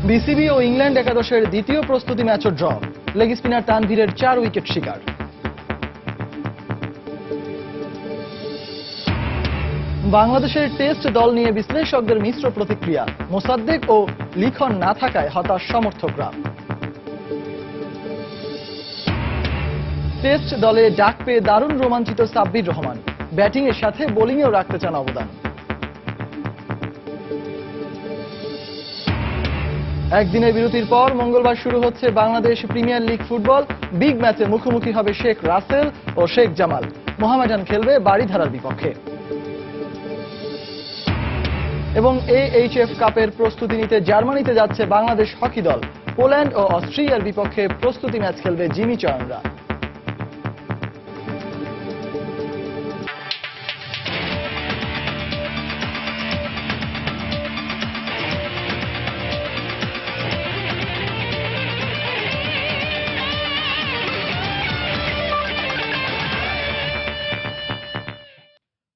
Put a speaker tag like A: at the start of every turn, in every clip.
A: BCB ও England একাদশের দ্বিতীয় প্রস্তুতি ম্যাচও ড্র, লেগ স্পিনার তানভীরের 4 উইকেট শিকার। বাংলাদেশের টেস্ট দল নিয়ে বিশ্লেষকদের মিশ্র প্রতিক্রিয়া, মোসাদ্দেক ও লিখন না থাকায় হতাশ সমর্থকরা। টেস্ট দলে ডাক পেয়ে দারুণ রোমাঞ্চিত সাব্বির রহমান, ব্যাটিংয়ের সাথে বোলিংয়েও রাখতে চান অবদান। একদিনের বিরতির পর মঙ্গলবার শুরু হচ্ছে Bangladesh premier league football. Big ম্যাচে মুখোমুখি হবে শেখ রাসেল ও শেখ জামাল। মোহামেডান খেলবে বারিধারার বিপক্ষে। এবং AHF কাপের প্রস্তুতি নিতে জার্মানিতে যাচ্ছে বাংলাদেশ হকি দল। পোল্যান্ড ও অস্ট্রিয়ার বিপক্ষে প্রস্তুতি ম্যাচ খেলবে জিমি চয়নরা।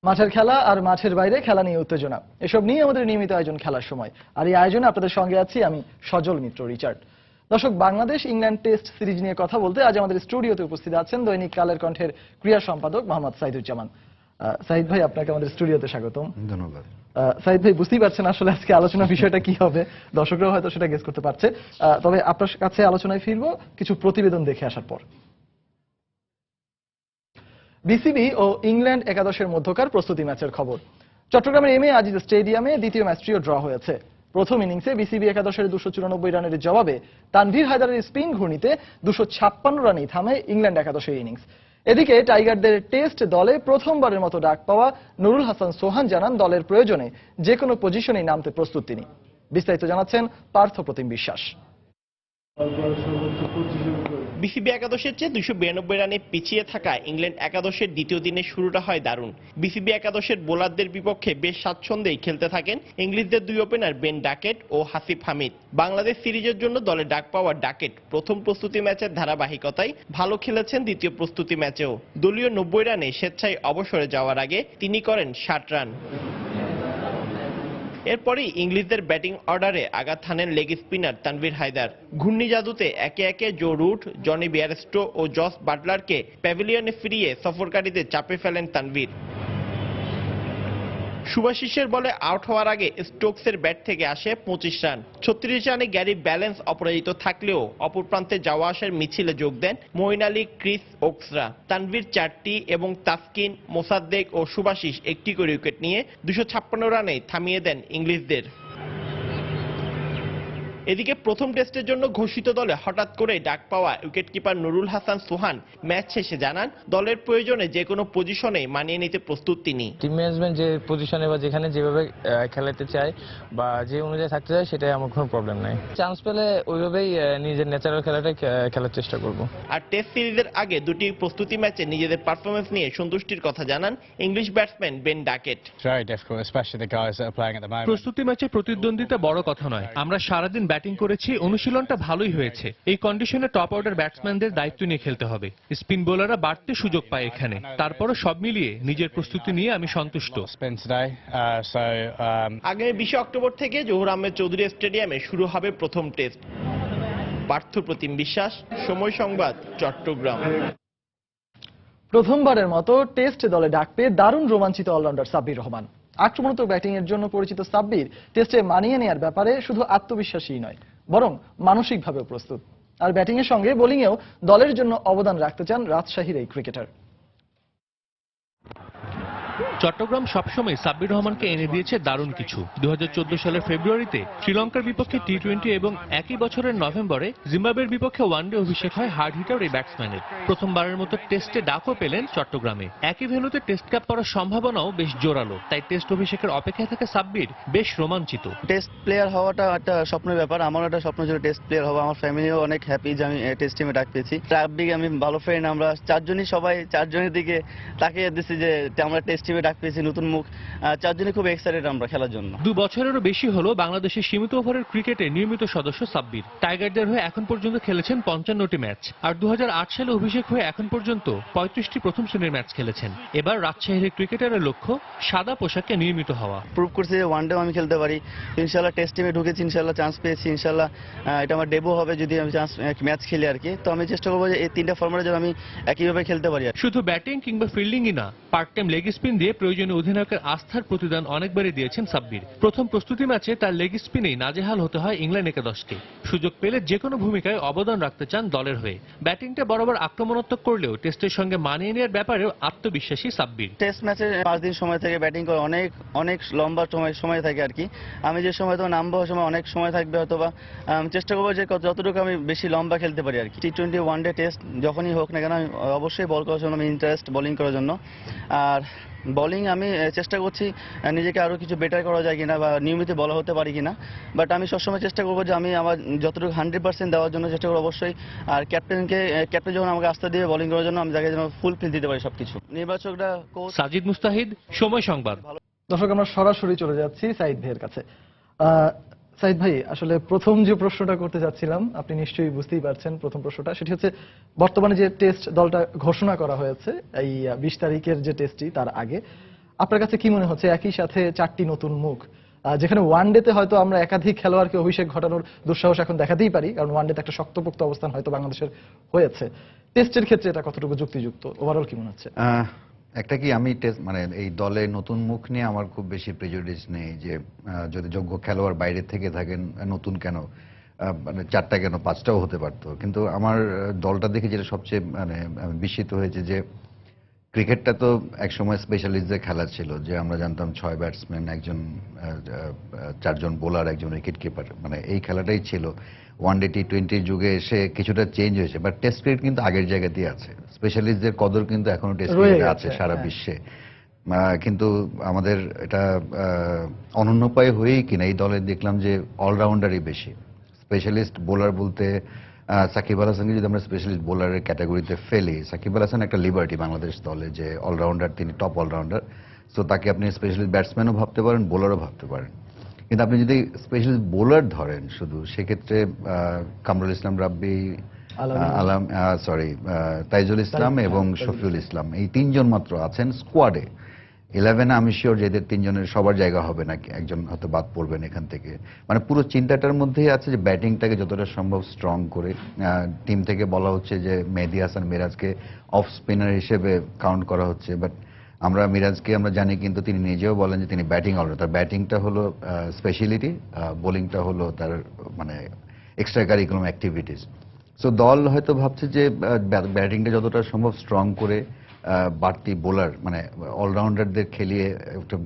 A: মাঠের খেলা আর মাঠের বাইরে খেলা নিয়ে উত্তেজনা, এসব নিয়ে আমাদের নিয়মিত আয়োজন খেলার সময়। আর এই আয়োজনে আপনাদের সঙ্গে আছি আমি সজল মিত্র রিচার্ড। দর্শক, বাংলাদেশ ইংল্যান্ড টেস্ট সিরিজ নিয়ে কথা বলতে আজ আমাদের স্টুডিওতে উপস্থিত আছেন দৈনিক কালের কণ্ঠের ক্রীড়া সম্পাদক মোহাম্মদ সাইদুজ্জামান। সাইদ ভাই, আপনাকে আমাদের স্টুডিওতে স্বাগতম।
B: ধন্যবাদ।
A: সাইদ ভাই, বুঝতেই পারছেন আসলে আজকে আলোচনা বিষয়টা কি হবে, দর্শকরাও হয়তো সেটা গেস করতে পারছে। তবে আপনার কাছে আলোচনায় ফিরবো কিছু প্রতিবেদন দেখে আসার পর। বিসিবি ও ইংল্যান্ড একাদশের মধ্যকার প্রস্তুতি ম্যাচের খবর। চট্টগ্রামের এম এ আজিজ স্টেডিয়ামে দ্বিতীয় ম্যাচটিও ড্র হয়েছে। প্রথম ইনিংসে বিসিবি একাদশের 294 রানের জবাবে তানভীর হায়দারের স্পিন ঘূর্ণিতে 256 রানেই থামে ইংল্যান্ড একাদশের ইনিংস। এদিকে টাইগারদের টেস্ট দলে প্রথমবারের মতো ডাক পাওয়া নুরুল হাসান সোহান জানান দলের প্রয়োজনে যে কোনো পজিশনেই নামতে প্রস্তুত তিনি। বিস্তারিত জানাচ্ছেন পার্থ প্রতিম বিশ্বাস।
C: বিসিবি একাদশের চেয়ে 292 রানে পিছিয়ে থাকা ইংল্যান্ড একাদশের দ্বিতীয় দিনের শুরুটা হয় দারুণ। বিসিবি একাদশের বোলারদের বিপক্ষে বেশ স্বাচ্ছন্দ্যেই খেলতে থাকেন ইংলিশদের দুই ওপেনার বেন ডাকেট ও হাসিফ হামিদ। বাংলাদেশ সিরিজের জন্য দলে ডাক পাওয়া ডাকেট প্রথম প্রস্তুতি ম্যাচের ধারাবাহিকতায় ভালো খেলেছেন দ্বিতীয় প্রস্তুতি ম্যাচেও। দলীয় 90 রানে স্বেচ্ছায় অবসরে যাওয়ার আগে তিনি করেন 60 রান। এরপরই ইংলিশদের ব্যাটিং অর্ডারে আঘাত হানেন লেগ স্পিনার তানভীর হায়দার। ঘূর্ণি জাদুতে একে একে জো রুট, জনি বিয়ারস্টো ও জস বাটলারকে প্যাভিলিয়নে ফিরিয়ে সফরকারীদের চাপে ফেলেন তানভীর। শুভাশিসের বলে আউট হওয়ার আগে স্টোকসের ব্যাট থেকে আসে 25 রান। 36 রানে গ্যারি ব্যালেন্স অপরাজিত থাকলেও অপর প্রান্তে যাওয়া আসার মিছিলে যোগ দেন মঈন আলী, ক্রিস ওকসরা। তানভীর 4টি এবং তাসকিন, মোসাদ্দেক ও শুভাশিস 1টি করে উইকেট নিয়ে 256 রানে থামিয়ে দেন ইংলিশদের। এদিকে প্রথম টেস্টের জন্য ঘোষিত দলে হঠাৎ করে ডাক পাওয়া উইকেটকিপার নুরুল হাসান সোহান ম্যাচ শেষে জানান দলের প্রয়োজনে যে কোনো পজিশনে মানিয়ে নিতে প্রস্তুত তিনি।
D: টিম ম্যানেজমেন্ট যে পজিশনে বা যেখানে যেভাবে খেলাতে চায় বা যে অনুযায়ী থাকতে চায় সেটাই আমার কোনো প্রবলেম নাই। চান্স পেলে ওইভাবেই নিজের ন্যাচারাল খেলাটাই খেলার চেষ্টা করব।
C: আর টেস্ট সিরিজের আগে দুটি প্রস্তুতি ম্যাচে নিজেদের পারফরমেন্স নিয়ে সন্তুষ্টির কথা জানান ইংলিশ ব্যাটসম্যান বেন ডাকেট।
E: প্রস্তুতি ম্যাচে প্রতিদ্বন্দ্বিতা বড় কথা নয়, আমরা সারাদিন ব্যাটিং করেছি, অনুশীলনটা ভালোই হয়েছে। এই কন্ডিশনে টপ অর্ডার ব্যাটসম্যানদের দায়িত্ব নিয়ে খেলতে হবে। স্পিন বোলাররা বাড়তে সুযোগ পায় এখানে। তারপরও সব মিলিয়ে নিজের প্রস্তুতি নিয়ে আমি সন্তুষ্ট।
C: আগামী 20 অক্টোবর থেকে জহুর আহমেদ চৌধুরী স্টেডিয়ামে শুরু হবে প্রথম টেস্ট। পার্থ প্রতিম বিশ্বাস, সময় সংবাদ, চট্টগ্রাম।
A: প্রথমবারের মতো টেস্ট দলে ডাক পেয়ে দারুণ রোমাঞ্চিত অলরাউন্ডার সাব্বির রহমান। আক্রমণাত্মক ব্যাটিং এর জন্য পরিচিত সাব্বির টেস্টে মানিয়ে নেয়ার ব্যাপারে শুধু আত্মবিশ্বাসী নয়, বরং মানসিকভাবেও প্রস্তুত। আর ব্যাটিং এর সঙ্গে বোলিংয়েও দলের জন্য অবদান রাখতে চান রাজশাহীর এই ক্রিকেটার।
E: চট্টগ্রাম সবসময় সাব্বির রহমানকে এনে দিয়েছে দারুণ কিছু। 2014 সালের ফেব্রুয়ারিতে শ্রীলঙ্কার বিপক্ষে টি-20 এবং একই বছরের নভেম্বরে জিম্বাবুয়ের বিপক্ষে ওয়ানডে অভিষেক হয় হার্ড হিটার এই ব্যাটসম্যানের। প্রথমবারের মতো টেস্টে ডাকও পেলেন চট্টগ্রামে। একই ভেন্যুতে টেস্ট কাপ করার সম্ভাবনাও বেশ জোরালো, তাই টেস্ট অভিষেকের অপেক্ষায় থাকে সাব্বির বেশ রোমাঞ্চিত।
F: টেস্ট প্লেয়ার হওয়াটা একটা স্বপ্নের ব্যাপার। আমারও একটা স্বপ্ন ছিল টেস্ট প্লেয়ার হওয়া। আমার ফ্যামিলিও অনেক হ্যাপি যে আমি টেস্ট টিমে ডাক পেয়েছি। সাব্বির আমি ভালো ফ্রেন্ড, আমরা চারজনই দিকে তাকিয়ে দিচ্ছি যে আমরা টেস্ট টিমে ডাক পেয়েছি, নতুন মুখ, চারজনে খুব এক্সাইটেড আমরা খেলার জন্য।
E: 2 বছরেরও বেশি হলো বাংলাদেশের সীমিত ওভারের ক্রিকেটে নিয়মিত সদস্য সাব্বির। টাইগারদের হয়ে এখন পর্যন্ত খেলেছেন 55টি ম্যাচ, আর 2008 সালে অভিষেক হয়ে এখন পর্যন্ত 35টি প্রথম শ্রেণীর ম্যাচ খেলেছেন। এবার রাজশাহীর ক্রিকেটারের লক্ষ্য সাদা পোশাকে নিয়মিত হওয়া।
F: প্রুভ করছি যে ওয়ানডেও আমি খেলতে পারি, ইনশাল্লাহ টেস্ট টিমে ঢুকেছি, ইনশাল্লাহ চান্স পেয়েছি, ইনশাল্লাহ এটা আমার ডেবু হবে যদি আমি চান্স ম্যাচ খেলি আর কি। তো আমি চেষ্টা করবো যে এই 3টা ফর্মেটে যেন আমি একইভাবে খেলতে পারি।
E: শুধু ব্যাটিং কিংবা ফিল্ডিংই না, পার্ট টাইম লেগ স্পিন দিয়ে প্রয়োজনীয় অধিনায়কের আস্থার প্রতিদান অনেকবারই দিয়েছেন সাব্বির। প্রথম প্রস্তুতি ম্যাচে তার লেগ স্পিনেই নাজেহাল হতে হয় ইংল্যান্ড একাদশকে। সুযোগ পেলে যে কোনো ভূমিকায় অবদান রাখতে চান দলের হয়ে। ব্যাটিংটা বরাবর আক্রমণাত্মক করলেও টেস্টের সঙ্গে মানিয়ে নেওয়ার ব্যাপারেও আত্মবিশ্বাসী সাব্বির।
F: টেস্ট ম্যাচে 5 দিন সময় থেকে ব্যাটিং করে অনেক লম্বা সময় থাকে আর কি। আমি যে সময় তো নামবো সময় অনেক সময় থাকবে, অথবা চেষ্টা করবো যে যতটুকু আমি বেশি লম্বা খেলতে পারি আর কি। T20 ওয়ানডে টেস্ট যখনই হোক না কেন আমি অবশ্যই বল করার জন্য আমি ইন্টারেস্ট, বোলিং করার জন্য। আর বোলিং আমি চেষ্টা করছি নিজেকে আরো কিছু বেটার করা যায় কিনা বা নিয়মিত বলা হতে পারি কিনা, বাট আমি সবসময় চেষ্টা করবো যে আমি আমার যতটুকু 100% দেওয়ার জন্য চেষ্টা করবো অবশ্যই। আর ক্যাপ্টেন যখন আমাকে আস্থা দিয়ে বোলিং করার জন্য আমি তাকে যেন ফুল ফিল দিতে পারি সবকিছু। নির্বাচকরা
E: সাজিদ মুস্তাহিদ, সময় সংবাদ।
A: দর্শক, আমরা সরাসরি চলে যাচ্ছি সাইদ ভাইয়ের কাছে। সাইদ ভাই, আসলে প্রথম যে প্রশ্নটা করতে যাচ্ছিলাম, আপনি নিশ্চয়ই বুঝতেই পারছেন প্রথম প্রশ্নটা, সেটি হচ্ছে বর্তমানে যে টেস্ট দলটা ঘোষণা করা হয়েছে এই 20 তারিখের যে টেস্টটি, তার আগে আপনার কাছে কি মনে হচ্ছে একই সাথে 4টি নতুন মুখ, যেখানে ওয়ানডেতে হয়তো আমরা একাধিক খেলোয়াড়কে অভিষেক ঘটানোর দুঃসাহস এখন দেখাতেই পারি, কারণ ওয়ানডেতে একটা শক্তপোক্ত অবস্থান হয়তো বাংলাদেশের হয়েছে, টেস্টের ক্ষেত্রে এটা কতটুকু যুক্তিযুক্ত, ওভারঅল কি মনে হচ্ছে?
B: একটা কি আমি মানে এই দলে নতুন মুখ নিয়ে আমার খুব বেশি প্রেজুডিস নেই যে যদি যোগ্য খেলোয়াড় বাইরে থেকে থাকেন নতুন কেন, মানে 4টা কেন 5টাও হতে পারতো। কিন্তু আমার দলটা দেখে যেটা সবচেয়ে মানে বিস্মিত হয়েছে যে ক্রিকেটটা তো একসময় স্পেশালিস্টদের খেলা ছিল, যে আমরা জানতাম 6 ব্যাটসম্যান, 4 জন বোলার, 1 জন উইকেট কিপার, মানে এই খেলাটাই ছিল। ওয়ানডে T20 যুগে এসে কিছুটা চেঞ্জ হয়েছে, বাট টেস্ট ক্রিকেট কিন্তু আগের জায়গাতেই আছে। স্পেশালিস্টদের কদর কিন্তু এখনো টেস্ট ক্রিকেটে আছে সারা বিশ্বে। কিন্তু আমাদের এটা অনন্যপায় হয়েই কিনা এই দলে দেখলাম যে অলরাউন্ডারই বেশি। স্পেশালিস্ট বোলার বলতে সাকিব আল হাসানকে যদি আমরা স্পেশালিস্ট বোলারের ক্যাটাগরিতে ফেলি, সাকিব আল হাসান একটা লিবার্টি বাংলাদেশ দলে, যে অলরাউন্ডার, তিনি টপ অলরাউন্ডার। সো তাকে আপনি স্পেশালিস্ট ব্যাটসম্যানও ভাবতে পারেন, বোলারও ভাবতে পারেন। কিন্তু আপনি যদি স্পেশালিস্ট বোলার ধরেন শুধু, সেক্ষেত্রে কামরুল ইসলাম রাব্বি, তাইজুল ইসলাম এবং শফিউল ইসলাম, এই 3 জন মাত্র আছেন স্কোয়াডে। 11 আমি শিওর যে এদের 3 জনের সবার জায়গা হবে না, একজন হয়তো বাদ পড়বেন এখান থেকে। মানে পুরো চিন্তাটার মধ্যেই আছে যে ব্যাটিংটাকে যতটা সম্ভব স্ট্রং করে। টিম থেকে বলা হচ্ছে যে মেহেদী হাসান মিরাজকে অফ স্পিনার হিসেবে কাউন্ট করা হচ্ছে, বাট মিরাজকে আমরা জানি, কিন্তু তিনি নিজেও বলেন যে তিনি ব্যাটিং অলরাউন্ডার। তার ব্যাটিংটা হলো স্পেশালিটি, বোলিংটা হলো তার মানে এক্সট্রা কারিকুলাম অ্যাক্টিভিটিস। সো দল হয়তো ভাবছে যে ব্যাটিংটা যতটা সম্ভব স্ট্রং করে বাড়তি বোলার মানে অলরাউন্ডারদের খেলিয়ে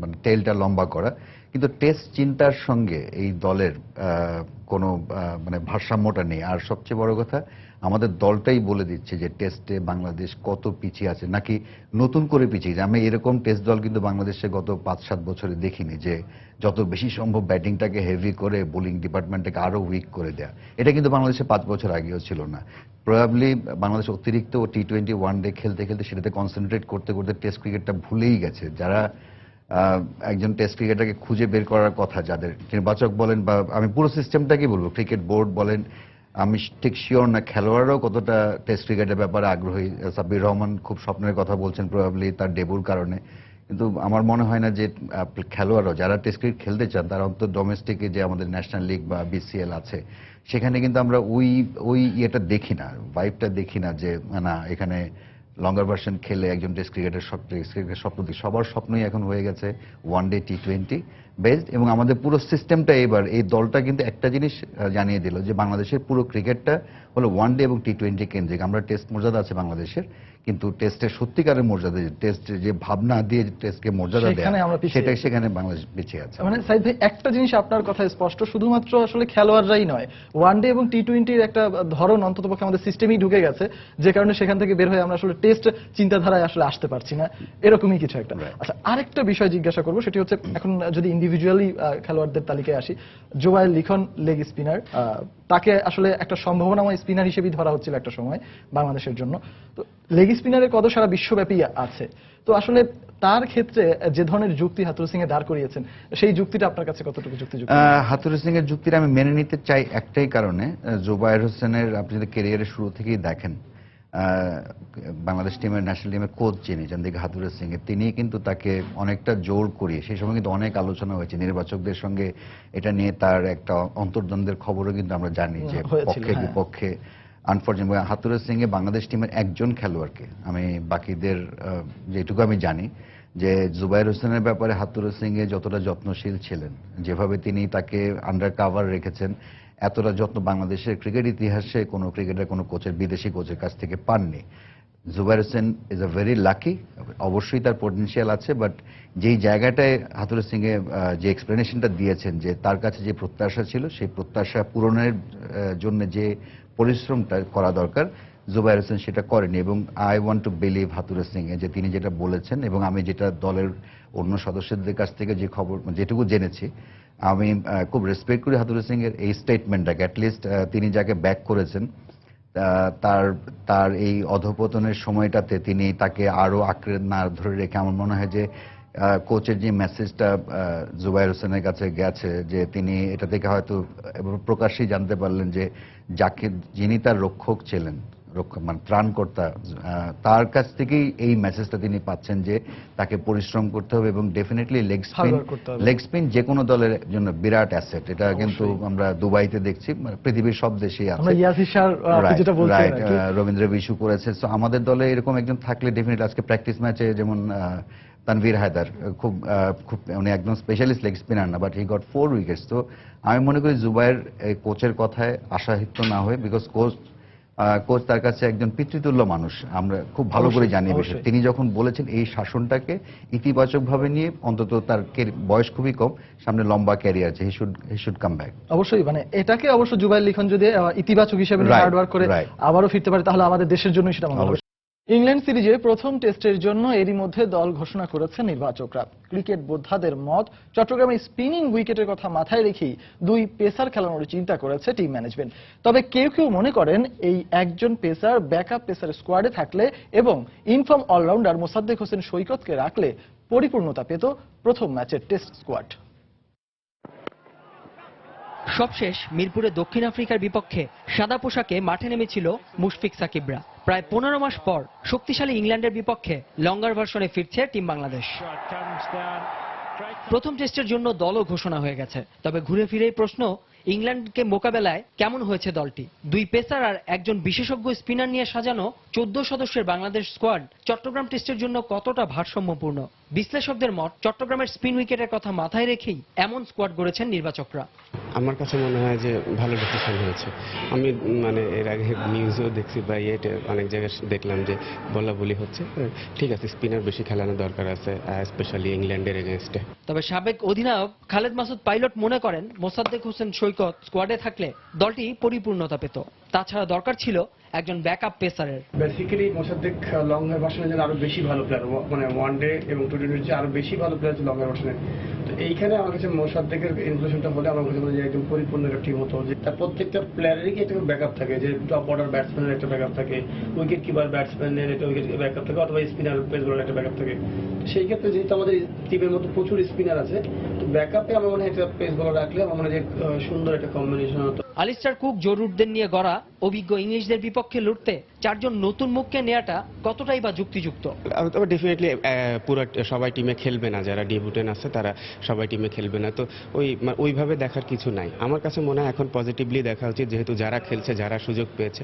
B: মানে টেলটা লম্বা করা, কিন্তু টেস্ট চিন্তার সঙ্গে এই দলের কোনো মানে ভারসাম্যটা নেই। আর সবচেয়ে বড় কথা, আমাদের দলটাই বলে দিচ্ছে যে টেস্টে বাংলাদেশ কত পিছিয়ে আছে, নাকি নতুন করে পিছিয়ে। আমি এরকম টেস্ট দল কিন্তু বাংলাদেশে গত 5-7 বছরে দেখিনি, যে যত বেশি সম্ভব ব্যাটিংটাকে হেভি করে বোলিং ডিপার্টমেন্টটাকে আরো উইক করে দেয়া। এটা কিন্তু বাংলাদেশে 5 বছর আগেও ছিল না। প্রবাবলি বাংলাদেশ অতিরিক্ত T20 ওয়ানডে খেলতে খেলতে সেটাতে কনসেন্ট্রেট করতে করতে টেস্ট ক্রিকেটটা ভুলেই গেছে। যারা একজন টেস্ট ক্রিকেটারকে খুঁজে বের করার কথা, যাদের নির্বাচক বলেন বা আমি পুরো সিস্টেমটাকে বলবো, ক্রিকেট বোর্ড বলেন, আমি ঠিক শিওর না খেলোয়াড়রাও কতটা টেস্ট ক্রিকেটের ব্যাপারে আগ্রহী। সাব্বির রহমান খুব স্বপ্নের কথা বলছেন প্রবাবলি তার ডেবুর কারণে, কিন্তু আমার মনে হয় না যে খেলোয়াড়রাও যারা টেস্ট ক্রিকেট খেলতে চান তারা অন্তত ডোমেস্টিকে যে আমাদের ন্যাশনাল লিগ বা BCL আছে সেখানে কিন্তু আমরা ওই ইয়েটা দেখি না, ভাইবটা দেখি না, যে না এখানে লঙ্গার ভার্সন খেলে একজন টেস্ট ক্রিকেটের স্বপ্ন দেখি। সবার স্বপ্নই এখন হয়ে গেছে ওয়ানডে T20 বেসড। এবং আমাদের পুরো সিস্টেমটা এবার এই দলটা কিন্তু একটা জিনিস জানিয়ে দিল যে বাংলাদেশের পুরো ক্রিকেটটা হলো ওয়ানডে এবং T20 কেন্দ্রিক। আমরা টেস্ট মর্যাদা আছে বাংলাদেশের, কিন্তু টেস্টের সত্যিকারের মর্যাদা, টেস্ট যে ভাবনা দিয়ে টেস্টকে মর্যাদা দেয়, সেটাই সেখানে বাংলাদেশ পিছিয়ে আছে।
A: মানে সাইদ ভাই, একটা জিনিস আপনার কথা স্পষ্ট, শুধুমাত্র আসলে খেলোয়াড়রাই নয়, ওয়ানডে এবং T20-র একটা ধরন অন্ততপক্ষে আমাদের সিস্টেমেই ঢুকে গেছে, যে কারণে সেখান থেকে বের হয়ে আমরা আসলে টেস্ট চিন্তাধারায় আসলে আসতে পারছি না, এরকমই কিছু একটা। আচ্ছা, আরেকটা বিষয় জিজ্ঞাসা করবো, সেটি হচ্ছে এখন যদি ইন্ডিভিজুয়ালি খেলোয়াড়দের তালিকায় আসি, জোবায়ের লিখন লেগ স্পিনার, তাকে আসলে একটা সম্ভাবনাময় স্পিনার হিসেবেই ধরা হচ্ছিল একটা সময় বাংলাদেশের জন্য। তো লেগ স্পিনারের কদর সারা বিশ্বব্যাপী আছে। তো আসলে তার ক্ষেত্রে যে ধরনের যুক্তি হাতুরু সিং এ দাঁড় করিয়েছেন, সেই যুক্তিটা আপনার কাছে কতটুকু যুক্তিযুক্ত?
B: হাতুরু সিং এর যুক্তিটা আমি মেনে নিতে চাই একটাই কারণে, জুবায়ের হোসেনের আপনি যদি ক্যারিয়ারের শুরু থেকেই দেখেন, বাংলাদেশ টিমের ন্যাশনাল টিমের কোচ যিনি জানদিক হাতুরু সিং, তিনি কিন্তু তাকে অনেকটা জোর করিয়ে, সেই সময় কিন্তু অনেক আলোচনা হয়েছে নির্বাচকদের সঙ্গে এটা নিয়ে, তার একটা অন্তর্দ্বন্দ্বের খবরও কিন্তু আমরা জানি যে পক্ষে বিপক্ষে। আনফর্চুনেট হাতুরু সিং এ বাংলাদেশ টিমের একজন খেলোয়াড়কে, আমি বাকিদের যেটুকু আমি জানি যে জুবায়ের হোসেনের ব্যাপারে হাতুরু সিং এ যতটা যত্নশীল ছিলেন, যেভাবে তিনি তাকে আন্ডার কাভার রেখেছেন, এতটা যত্ন বাংলাদেশের ক্রিকেট ইতিহাসে কোনো ক্রিকেটার কোনো কোচের, বিদেশি কোচের কাছ থেকে পাননি। Zubair Hossain is a very lucky, অবশ্যই তার পটেনশিয়াল আছে, বাট যেই জায়গাটায় হাতুরু সিং এ যে এক্সপ্লেনেশনটা দিয়েছেন যে তার কাছে যে প্রত্যাশা ছিল, সেই প্রত্যাশা পূরণের জন্য যে পরিশ্রমটা করা দরকার, জুবায়ের হোসেন সেটা করেনি। এবং I want to believe Hathurusinghe যে তিনি যেটা বলেছেন, এবং আমি যেটা দলের অন্য সদস্যদের কাছ থেকে যে খবর যেটুকু জেনেছি, আমি খুব রেসপেক্ট করি হাতুরু সিং এর এই স্টেটমেন্টটাকে। অ্যাটলিস্ট তিনি যাকে ব্যাক করেছেন, তার এই অধপতনের সময়টাতে তিনি তাকে আরো আঁকড়ে না ধরে রেখে, আমার মনে হয় যে কোচের যে মেসেজটা জুবায়ের হোসেনের কাছে গেছে, যে তিনি এটা থেকে হয়তো প্রকাশ্যেই জানতে পারলেন যে যিনি তার রক্ষক ছিলেন, মানে ত্রাণকর্তা, তার কাছ থেকেই এই মেসেজটা তিনি পাচ্ছেন যে তাকে পরিশ্রম করতে হবে, এবং ডেফিনেটলি লেগ স্পিন যে কোনো দলের জন্য বিরাট অ্যাসেট। এটা কিন্তু আমরা দুবাইতে দেখছি, পৃথিবীর সব দেশেই আছে। রবীন্দ্র বিশু করেছে। সো আমাদের দলে এরকম একজন থাকলে ডেফিনেটলি, আজকে প্র্যাকটিস ম্যাচে যেমন তানভীর হায়দার খুব উনি একদম স্পেশালিস্ট লেগ স্পিনার না, বাট হি গট 4 উইকেটস। তো আমি মনে করি জুবায়ের কোচের কথায় আশাহত না হয়ে, বিকজ কোচ তার কাছে একজন পিতৃতুল্য মানুষ, আমরা খুব ভালো করে জানি বিষয়। তিনি যখন বলেছেন এই শাসনটাকে ইতিবাচকভাবে নিয়ে, অন্তত তার বয়স খুবই কম, সামনে লম্বা ক্যারিয়ার আছে, হি শুড কাম ব্যাক।
A: অবশ্যই, মানে এটাকে অবশ্য জুবায়ের লিখন যদি ইতিবাচক হিসেবে হার্ড ওয়ার্ক করে আবারও ফিরতে পারে, তাহলে আমাদের দেশের জন্য সেটা মনে হবে। ইংল্যান্ড সিরিজে প্রথম টেস্টের জন্য এরই মধ্যে দল ঘোষণা করেছে নির্বাচকরা। ক্রিকেট বোদ্ধাদের মত, চট্টগ্রামে স্পিনিং উইকেটের কথা মাথায় রেখেই 2 পেসার খেলানোর চিন্তা করেছে টিম ম্যানেজমেন্ট। তবে কেউ কেউ মনে করেন এই একজন পেসার ব্যাকআপ পেসার স্কোয়াডে থাকলে এবং ইনফর্ম অলরাউন্ডার মোসাদ্দেক হোসেন সৈকতকে রাখলে পরিপূর্ণতা পেত প্রথম ম্যাচের টেস্ট স্কোয়াড।
G: সবশেষ মিরপুরে দক্ষিণ আফ্রিকার বিপক্ষে সাদা পোশাকে মাঠে নেমেছিল মুশফিক সাকিবরা। প্রায় 15 মাস পর শক্তিশালী ইংল্যান্ডের বিপক্ষে লঙ্গার ভার্সনে ফিরছে টিম বাংলাদেশ। প্রথম টেস্টের জন্য দলও ঘোষণা হয়ে গেছে। তবে ঘুরে ফিরেই প্রশ্ন, ইংল্যান্ডকে মোকাবেলায় কেমন হয়েছে দলটি? 2 পেসার আর একজন বিশেষজ্ঞ স্পিনার নিয়ে সাজানো 14 সদস্যের বাংলাদেশ স্কোয়াড চট্টগ্রাম টেস্টের জন্য কতটা ভারসাম্যপূর্ণ? বিশ্লেষকদের মত, চট্টগ্রামের স্পিন উইকেটের কথা মাথায় রেখেই এমন স্কোয়াড গড়েছেন নির্বাচকরা।
H: আমার কাছে মনে হয় যে ভালো ডিসিশন হয়েছে। আমি মানে এর আগে নিউজও দেখছি বা ইয়েতে অনেক জায়গায় দেখলাম যে বলা বলি হচ্ছে, ঠিক আছে স্পিনার বেশি খেলানো দরকার আছে, স্পেশালি ইংল্যান্ডের এগেনস্টে।
G: তবে সাবেক অধিনায়ক খালেদ মাসুদ পাইলট মনে করেন মোসাদ্দেক হোসেন সৈকত স্কোয়াডে থাকলে দলটি পরিপূর্ণতা পেত। তাছাড়া দরকার ছিল একজন ব্যাকআপ পেসারের।
I: বেসিক্যালি মোসাদ্দেক লঙ্গার ভার্সনের জন্য আরো বেশি ভালো প্লেয়ার, মানে ওয়ানডে এবং টি-টোয়েন্টির চেয়ে আরো বেশি ভালো প্লেয়ার ছিল লঙ্গার ভার্সনে। তো এইখানে আমার কাছে মোসাদ্দেকের ইনক্লুশনটা হলে আমার কাছে মনে হয় একদম পরিপূর্ণ একটা টিম হতো, যে তার প্রত্যেকটা প্লেয়ারেরই কি একটা ব্যাকআপ থাকে, যে টপ অর্ডার ব্যাটসম্যানের একটা ব্যাকআপ থাকে, উইকেট কিপার ব্যাটসম্যানের একটা উইকেট ব্যাকআপ থাকে, অথবা স্পিনার পেস বোলার একটা ব্যাকআপ থাকে। সেই ক্ষেত্রে যেহেতু আমাদের টিমের মতো প্রচুর স্পিনার আছে, তো ব্যাকআপে আমার মনে হয় একটা পেস বোলার রাখলে আমার মনে হয় যে সুন্দর একটা কম্বিনেশন হতো।
G: আলিস্টার কুক, জরুরদের নিয়ে গড়া অভিজ্ঞ ইংলিশদের বিপক্ষে লড়তে 4 জন নতুন মুখকে নেওয়াটা কতটাই বা যুক্তিযুক্ত?
H: তবে ডেফিনেটলি পুরো সবাই টিমে খেলবে না, যারা ডেবিউটেন্ট আছে তারা সবাই টিমে খেলবে না, তো ওইভাবে দেখার কিছু নাই। আমার কাছে মনে হয় এখন পজিটিভলি দেখা উচিত, যেহেতু যারা খেলছে, যারা সুযোগ পেয়েছে,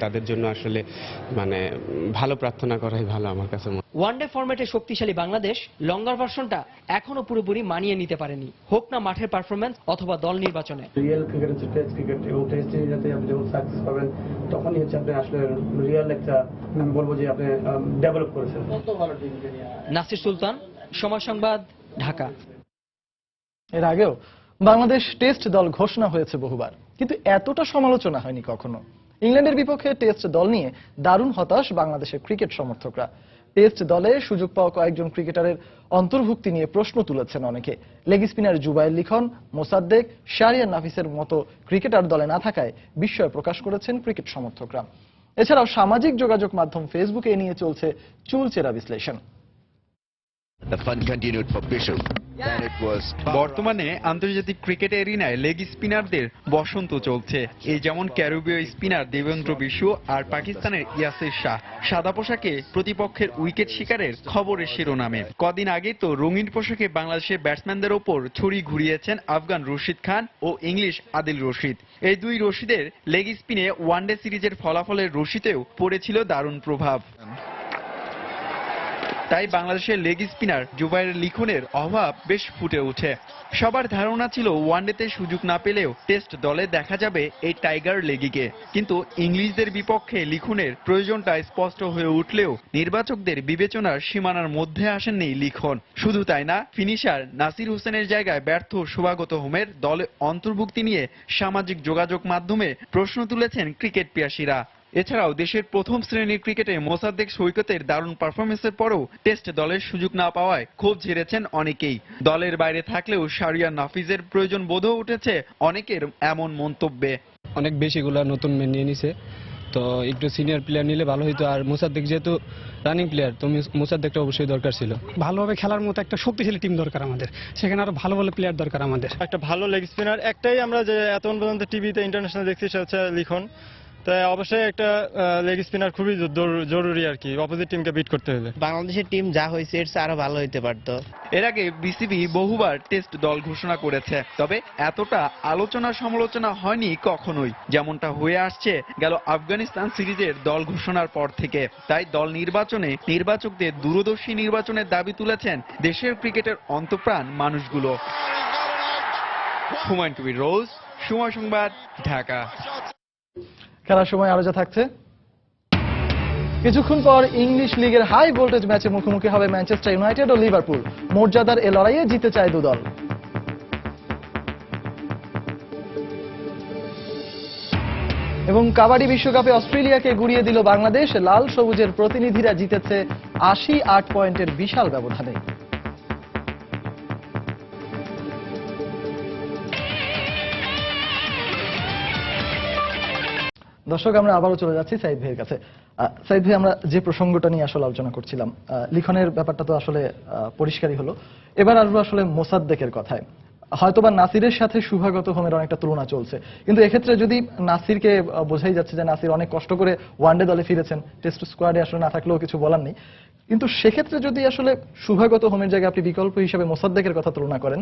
H: তাদের জন্য আসলে মানে ভালো প্রার্থনা করাই ভালো আমার কাছে।
G: ওয়ানডে ফরম্যাটে শক্তিশালী বাংলাদেশ লঙ্গার ভার্সনটা এখনো পুরোপুরি মানিয়ে নিতে পারেনি, হোক না মাঠের পারফরম্যান্স অথবা দল নির্বাচনে।
I: রিয়েল ক্রিকেট হচ্ছে টেস্ট ক্রিকেট, এবং টেস্টে যাতে আপনি যখন সাকসেস পাবেন তখনই হচ্ছে আপনি আসলে রিয়েল একটা, আমি বলবো যে আপনি ডেভেলপ করেছেন।
G: নাসির সুলতান, সময় সংবাদ, ঢাকা।
A: এর আগেও বাংলাদেশ টেস্ট দল ঘোষণা হয়েছে বহুবার, কিন্তু এতটা সমালোচনা হয়নি কখনো। ইংল্যান্ডের বিপক্ষে টেস্ট দল নিয়ে দারুণ হতাশ বাংলাদেশের ক্রিকেট সমর্থকরা। টেস্ট দলে সুযোগ পাওয়া কয়েকজন ক্রিকেটারের অন্তর্ভুক্তি নিয়ে প্রশ্ন তুলেছেন অনেকে। লেগ স্পিনার জুবায়ের লিখন, মোসাদ্দেক, শাহরিয়ার নাফিসের মতো ক্রিকেটার দলে না থাকায় বিস্ময় প্রকাশ করেছেন ক্রিকেট সমর্থকরা। এছাড়াও সামাজিক যোগাযোগ মাধ্যম ফেসবুকে নিয়ে চলছে চুলচেরা বিশ্লেষণ।
J: The fun continued for Bishop. And it was
K: বর্তমানে আন্তর্জাতিক ক্রিকেট এরিনায় লেগ স্পিনারদের বসন্ত চলছে। এই যেমন ক্যারিবীয় স্পিনার দেবেন্দ্র বিশু আর পাকিস্তানের ইয়াসির শাহ সাদা পোশাকে প্রতিপক্ষের উইকেট শিকারের খবরের শিরোনামে। কদিন আগেই তো রঙিন পোশাকে বাংলাদেশের ব্যাটসম্যানদের ওপর ছুরি ঘুরিয়েছেন আফগান রশিদ খান ও ইংলিশ আদিল রশিদ। এই দুই রশিদের লেগ স্পিনে ওয়ানডে সিরিজের ফলাফলের রশিদেও পড়েছিল দারুণ প্রভাব। তাই বাংলাদেশের লেগ স্পিনার জুবায়ের লিখনের অভাব বেশ ফুটে ওঠে। সবার ধারণা ছিল ওয়ানডেতে সুযোগ না পেলেও টেস্ট দলে দেখা যাবে এই টাইগার লেগিকে, কিন্তু ইংলিশদের বিপক্ষে লিখনের প্রয়োজনটা স্পষ্ট হয়ে উঠলেও নির্বাচকদের বিবেচনার সীমানার মধ্যে আসেননি লিখন। শুধু তাই না, ফিনিশার নাসির হোসেনের জায়গায় ব্যর্থ শুভাগত হোমের দলে অন্তর্ভুক্তি নিয়ে সামাজিক যোগাযোগ মাধ্যমে প্রশ্ন তুলেছেন ক্রিকেট পিয়াসীরা। এছাড়াও দেশের প্রথম শ্রেণীর ক্রিকেটে মোসাদ্দেক সৈকতের দারুণ পারফরমেন্সের পরেও টেস্ট দলের সুযোগ না পাওয়ায় ক্ষোভ ঝেড়েছেন অনেকেই। দলের বাইরে থাকলেও শাহরিয়ার নাফিজের প্রয়োজন বোধও উঠেছে অনেকের এমন মন্তব্যে।
L: অনেক বেশিগুলা নতুন মেন নিয়ে নিছে, তো একটু সিনিয়র প্লেয়ার নিলে ভালো হইতো। আর মোসাদ্দেক যেহেতু রানিং প্লেয়ার, তো মোসাদ্দেকটা অবশ্যই দরকার ছিল।
M: ভালোভাবে খেলার মতো একটা শক্তিশালী টিম দরকার আমাদের, সেখানে আরো ভালো ভালো প্লেয়ার দরকার আমাদের।
N: একটা ভালো লেগ স্পিনার একটাই আমরা যে এতক্ষণ পর্যন্ত টিভিতে ইন্টারন্যাশনাল দেখছি সেটা হচ্ছে লিখন। তাই অবশ্যই একটা লেগ স্পিনার খুবই জরুরি আর কি, অপোজিট টিমকে বিট করতে হলে।
C: বাংলাদেশের টিম যা হয়েছে এর চেয়ে আরো ভালো হতে পারতো।
K: এর আগে বিসিবি বহুবার টেস্ট দল ঘোষণা করেছে, তবে এতটা আলোচনা সমালোচনা হয়নি কখনোই, যেমনটা হয়ে আসছে গেল আফগানিস্তান সিরিজের দল ঘোষণার পর থেকে। তাই দল নির্বাচনে নির্বাচকদের দূরদর্শী নির্বাচনের দাবি তুলেছেন দেশের ক্রিকেটের অন্তঃপ্রাণ মানুষগুলো। হুমায়ুন কবির রোজ, সময় সংবাদ, ঢাকা।
A: খেলার সময় আরো যা থাকছে, কিছুক্ষণ পর ইংলিশ লিগের হাই ভোল্টেজ ম্যাচে মুখোমুখি হবে ম্যানচেস্টার ইউনাইটেড ও লিভারপুল। মর্যাদার এ লড়াইয়ে জিতে চায় দুদল। এবং কাবাডি বিশ্বকাপে অস্ট্রেলিয়াকে গুড়িয়ে দিল বাংলাদেশ। লাল সবুজের প্রতিনিধিরা জিতেছে 88 পয়েন্টের বিশাল ব্যবধানে। দর্শক, আমরা আবারও চলে যাচ্ছি সাইদ ভাইয়ের কাছে। সাইদ ভাই, আমরা যে প্রসঙ্গটা নিয়ে আসলে আলোচনা করছিলাম, লিখনের ব্যাপারটা তো আসলে পরিষ্কারই হলো। এবার আসবো আসলে মোসাদ্দেকের কথায়। হয়তোবা নাসিরের সাথে শুভাগত হোমের অনেকটা তুলনা চলছে, কিন্তু এক্ষেত্রে যদি নাসিরকে বোঝাই যাচ্ছে যে নাসির অনেক কষ্ট করে ওয়ানডে দলে ফিরেছেন, টেস্ট স্কোয়াডে আসলে না থাকলেও কিছু বলার নেই। কিন্তু সেক্ষেত্রে যদি আসলে শুভাগত হোমের জায়গায় আপনি বিকল্প হিসেবে মোসাদ্দেকের কথা তুলনা করেন,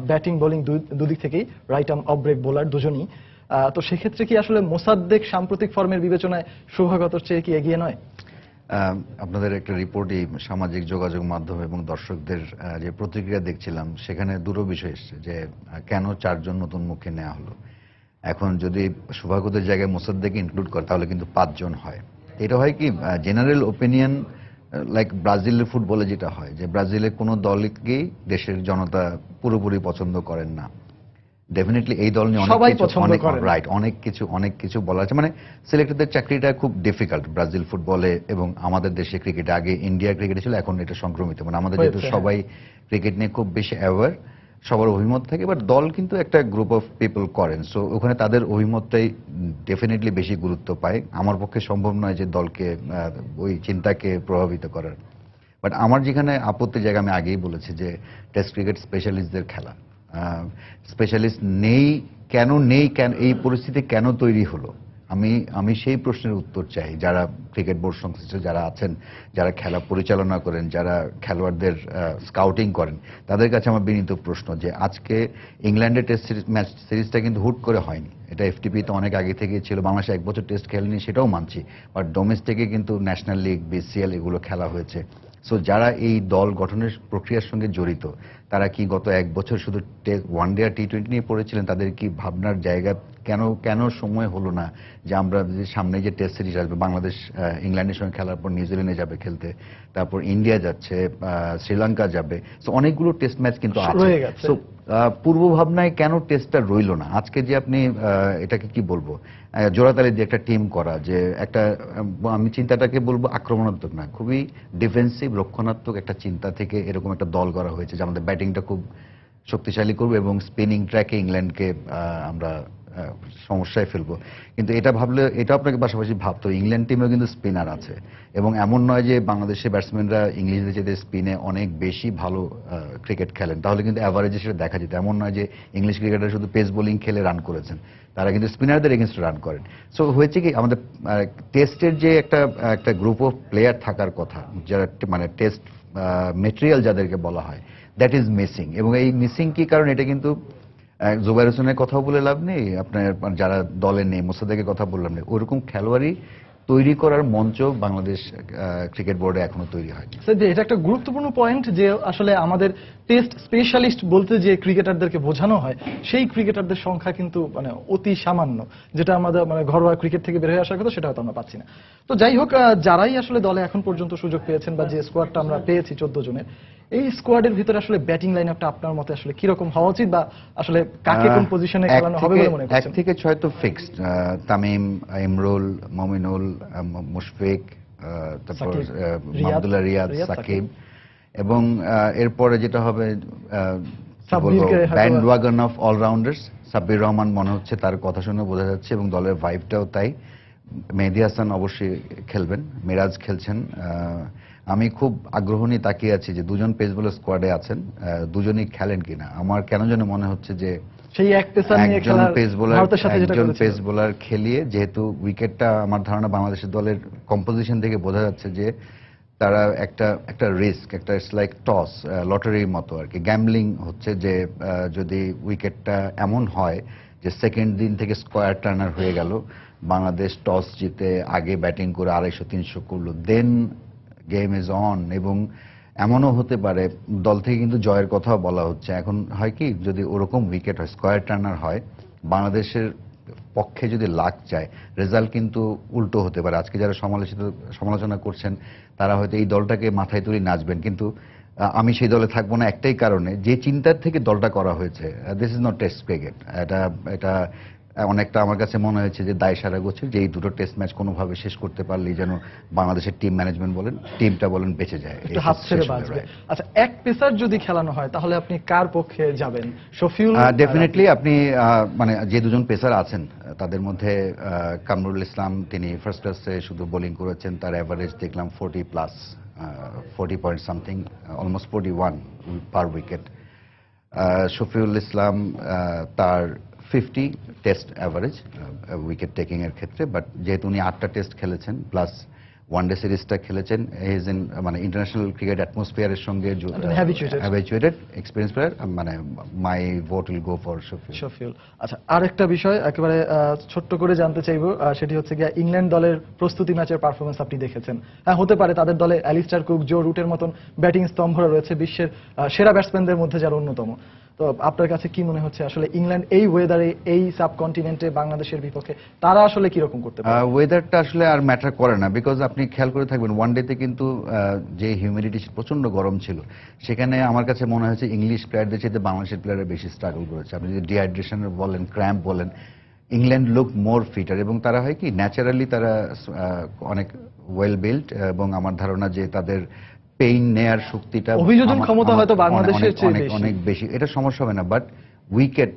A: ব্যাটিং বোলিং দুদিক থেকেই, right arm off break bowler দুজনই, তো সেক্ষেত্রে কি আসলে মোসাদ্দেক সাম্প্রতিক ফর্মের বিবেচনায় শুভাগতর চেয়ে কি এগিয়ে নয়?
B: আপনাদের একটা রিপোর্টই সামাজিক যোগাযোগ মাধ্যম এবং দর্শকদের যে প্রতিক্রিয়া দেখছিলাম, সেখানে দুটো বিষয় এসছে যে কেন 4 জন নতুন মুখে নেওয়া হলো। এখন যদি শুভাগতের জায়গায় মোসাদ্দেক ইনক্লুড করে তাহলে কিন্তু 5 জন হয়। এটা হয় কি জেনারেল ওপিনিয়ন, লাইক ব্রাজিলের ফুটবলে যেটা হয় যে ব্রাজিলের কোনো দলকেই দেশের জনতা পুরোপুরি পছন্দ করেন না। ডেফিনেটলি এই দল নিয়ে অনেক কিছু বলা আছে। মানে সিলেক্টরদের চাকরিটা খুব ডিফিকাল্ট ব্রাজিল ফুটবলে এবং আমাদের দেশে ক্রিকেটে। আগে ইন্ডিয়া ক্রিকেটে ছিল, এখন এটা সংক্রমিত। মানে আমাদের যেহেতু সবাই ক্রিকেট নিয়ে খুব বেশি অ্যাওয়ার, সবার অভিমত থাকে, বাট দল কিন্তু একটা গ্রুপ অফ পিপল করেন, সো ওখানে তাদের অভিমতটাই ডেফিনেটলি বেশি গুরুত্ব পায়। আমার পক্ষে সম্ভব নয় যে দলকে ওই চিন্তাকে প্রভাবিত করার। বাট আমার যেখানে আপত্তির জায়গা, আমি আগেই বলেছি যে টেস্ট ক্রিকেট স্পেশালিস্টদের খেলা, স্পেশালিস্ট নেই কেন, এই পরিস্থিতি কেন তৈরি হলো? আমি সেই প্রশ্নের উত্তর চাই। যারা ক্রিকেট বোর্ড সংশ্লিষ্ট যারা আছেন, যারা খেলা পরিচালনা করেন, যারা খেলোয়াড়দের স্কাউটিং করেন, তাদের কাছে আমার বিনীত প্রশ্ন যে আজকে ইংল্যান্ডের টেস্ট ম্যাচ সিরিজটা কিন্তু হুট করে হয়নি। এটা এফটিপিতে অনেক আগে থেকেই ছিল। বাংলাদেশে 1 বছর টেস্ট খেলেনি, সেটাও মানছি, বাট ডোমেস্টিকে কিন্তু ন্যাশনাল লিগ, বিসিএল এগুলো খেলা হয়েছে। সো যারা এই দল গঠনের প্রক্রিয়ার সঙ্গে জড়িত, তারা কি গত 1 বছর শুধু ওয়ানডে আর টি20 নিয়ে পড়েছিলেন? তাদের কি ভাবনার জায়গা কেন সময় হলো না যে আমরা যে সামনে যে টেস্ট সিরিজ আসবে, বাংলাদেশ ইংল্যান্ডের সঙ্গে খেলার পর নিউজিল্যান্ডে যাবে খেলতে, তারপর ইন্ডিয়া যাচ্ছে, শ্রীলঙ্কা যাবে, সো অনেকগুলো টেস্ট ম্যাচ কিন্তু আছে। সো পূর্ব ভাবনায় কেন টেস্টটা রইল না? আজকে যে আপনি এটাকে কি বলবো, জোড়াতালি দিয়ে একটা টিম করা, যে একটা, আমি চিন্তাটাকে বলবো আক্রমণাত্মক না, খুবই ডিফেন্সিভ রক্ষণাত্মক একটা চিন্তা থেকে এরকম একটা দল করা হয়েছে যে আমাদের ব্যাটিংটা খুব শক্তিশালী করবো এবং স্পিনিং ট্র্যাকে ইংল্যান্ডকে আমরা সমস্যায় ফেলবো, কিন্তু এটা ভাবলে এটা আপনাকে পাশাপাশি ভাবতো ইংল্যান্ড টিমেও কিন্তু স্পিনার আছে, এবং এমন নয় যে বাংলাদেশের ব্যাটসম্যানরা ইংলিশদের চেয়ে স্পিনে অনেক বেশি ভালো ক্রিকেট খেলেন, তাহলে কিন্তু অ্যাভারেজে সেটা দেখা যেত। এমন নয় যে ইংলিশ ক্রিকেটার শুধু পেস বোলিং খেলে রান করেছেন, তারা কিন্তু স্পিনারদের এগেনস্ট রান করেন। সো হয়েছে কি, আমাদের টেস্টের যে একটা গ্রুপ অফ প্লেয়ার থাকার কথা, যারা মানে টেস্ট মেটেরিয়াল যাদেরকে বলা হয়, দ্যাট ইজ মিসিং। এবং এই মিসিং কি কারণ, এটা কিন্তু জুবাইর হোসেনের কথাও বলে লাভ নেই, আপনার যারা দলে নেই মোসাদ্দেকের কথা বললাম নেই, ওরকম খেলোয়াড়ই তৈরি করার মঞ্চ বাংলাদেশ ক্রিকেট বোর্ডে এখনো তৈরি হয়নি।
A: এটা একটা গুরুত্বপূর্ণ পয়েন্ট যে আসলে আমাদের টেস্ট স্পেশালিস্ট বলতে যে ক্রিকেটারদেরকে বোঝানো হয়, সেই ক্রিকেটারদের সংখ্যা কিন্তু মানে অতি সামান্য, যেটা আমাদের মানে ঘরোয়া ক্রিকেট থেকে বের হয়ে আসার কথা সেটা হয়তো আমরা পাচ্ছি না। তো যাই হোক, যারাই আসলে দলে এখন পর্যন্ত সুযোগ পেয়েছেন বা যে স্কোয়াডটা আমরা পেয়েছি 14 জনের, এই স্কোয়াডের ভিতরে আসলে ব্যাটিং লাইন আপটা আপনার মতে আসলে কিরকম হওয়া উচিত, বা আসলে কাকে কোন পজিশনে খেলানো হবে বলে মনে করছেন?
B: 1 থেকে 6 তো ফিক্সড, তামিম, ইমরুল, মমিনুল, মুশফিক, তারপর মাহমুদুল্লাহ রিয়াদ, সাকিব, এবং এরপরে যেটা হবে band wagon of all-rounders. Sabbir Rahman মনে হচ্ছে, তার কথা শুনে বোঝা যাচ্ছে, এবং দলের ভাইবটাও তাই। মেহেদী হাসান অবশ্যই খেলবেন, মিরাজ খেলছেন। আমি খুব আগ্রহ নিয়ে তাকিয়ে আছি যে দুজন পেস বোলার স্কোয়াডে আছেন, দুজনই খেলেন কিনা। আমার কেন যেন মনে হচ্ছে যে
A: সেই এক পেসার নিয়ে খেলার ভারতের সাথে যেটা
B: একজন পেস বোলার খেলিয়ে, যেহেতু উইকেটটা আমার ধারণা বাংলাদেশের দলের কম্পোজিশন থেকে বোঝা যাচ্ছে যে তারা একটা রিস্ক, একটা ইটস লাইক টস, লটারির মতো আর কি, গ্যাম্বলিং হচ্ছে যে যদি উইকেটটা এমন হয় যে সেকেন্ড দিন থেকে স্কোয়ার টার্নার হয়ে গেল, বাংলাদেশ টস জিতে আগে ব্যাটিং করে 250-300 করলো, দেন গেম ইজ অন। এবং এমনও হতে পারে দল থেকে কিন্তু জয়ের কথাও বলা হচ্ছে। এখন হয় কি, যদি ওরকম উইকেট হয়, স্কোয়ার টার্নার হয়, বাংলাদেশের পক্ষে যদি লাগ যায়, রেজাল্ট কিন্তু উল্টো হতে পারে। আজকে যারা সমালোচনা করছেন তারা হয়তো এই দলটাকে মাথায় তুলে নাচবেন, কিন্তু আমি সেই দলে থাকবো না একটাই কারণে, যে চিন্তার থেকে দলটা করা হয়েছে, this is not test cricket. এটা অনেকটা আমার কাছে মনে হয়েছে যে দায় সারা গোছের, যে এই দুটো টেস্ট ম্যাচ কোনোভাবে শেষ করতে পারলেই যেন বাংলাদেশের টিম ম্যানেজমেন্ট বলেন, টিমটা বলেন, বেঁচে যায়।
A: হাত ছেড়ে বাঁচবে। আচ্ছা, এক পেসার যদি খেলানো হয় তাহলে আপনি কার পক্ষে যাবেন? শফিউল?
B: ডেফিনেটলি আপনি মানে যে দুজন পেসার আছেন তাদের মধ্যে কামরুল ইসলাম, তিনি ফার্স্ট ক্লাসে শুধু বোলিং করেছেন, তার অ্যাভারেজ দেখলাম 40+, 40 পয়েন্ট সামথিং, অলমোস্ট 41 পার উইকেট। শফিউল ইসলাম, তার 50 টেস্ট অ্যাভারেজ উইকেট টেকিং এর ক্ষেত্রে, বাট যেহেতু উনি 8টা টেস্ট খেলেছেন প্লাস ওয়ানডে সিরিজটা খেলেছেন, হিজ ইন মানে ইন্টারন্যাশনাল ক্রিকেট অ্যাটমসফিয়ারের সঙ্গে হ্যাবিচুয়েটেড এক্সপিরিয়েন্স প্লেয়ার, মানে মাই vote will go for Shafiul.
A: আচ্ছা, আরেকটা বিষয় একেবারে ছোট্ট করে জানতে চাইবো, সেটি হচ্ছে গিয়ে ইংল্যান্ড দলের প্রস্তুতি ম্যাচের পারফরমেন্স আপনি দেখেছেন। হ্যাঁ, হতে পারে তাদের দলে অ্যালিস্টার কুক, জো রুটের মতন ব্যাটিং স্তম্ভরা রয়েছে, বিশ্বের সেরা ব্যাটসম্যানদের মধ্যে যারা অন্যতম। তো আপনার কাছে কি মনে হচ্ছে আসলে ইংল্যান্ড এই ওয়েদারে, এই সাবকন্টিনেন্টে বাংলাদেশের বিপক্ষে তারা আসলে কি রকম করতে পারে?
B: ওয়েদারটা আসলে আর ম্যাটার করে না, বিকজ আপনি খেয়াল করে থাকবেন ওয়ান ডেতে কিন্তু যে হিউমিডিটি প্রচন্ড গরম ছিল, সেখানে আমার কাছে মনে হয়েছে ইংলিশ প্লেয়ারদের চেয়ে বাংলাদেশের প্লেয়াররা বেশি স্ট্রাগল করেছে। আপনি যদি ডিহাইড্রেশন বলেন, ক্র্যাম্প বলেন, ইংল্যান্ড লুক মোর ফিটার, এবং তারা হয় কি ন্যাচারালি তারা অনেক ওয়েল বিল্ড, এবং আমার ধারণা যে তাদের পেইন নেয়ার শক্তিটা,
A: অভিযোজন ক্ষমতা হয়তো বাংলাদেশের চেয়ে
B: অনেক বেশি। এটা সমস্যা হবে না, বাট উইকেট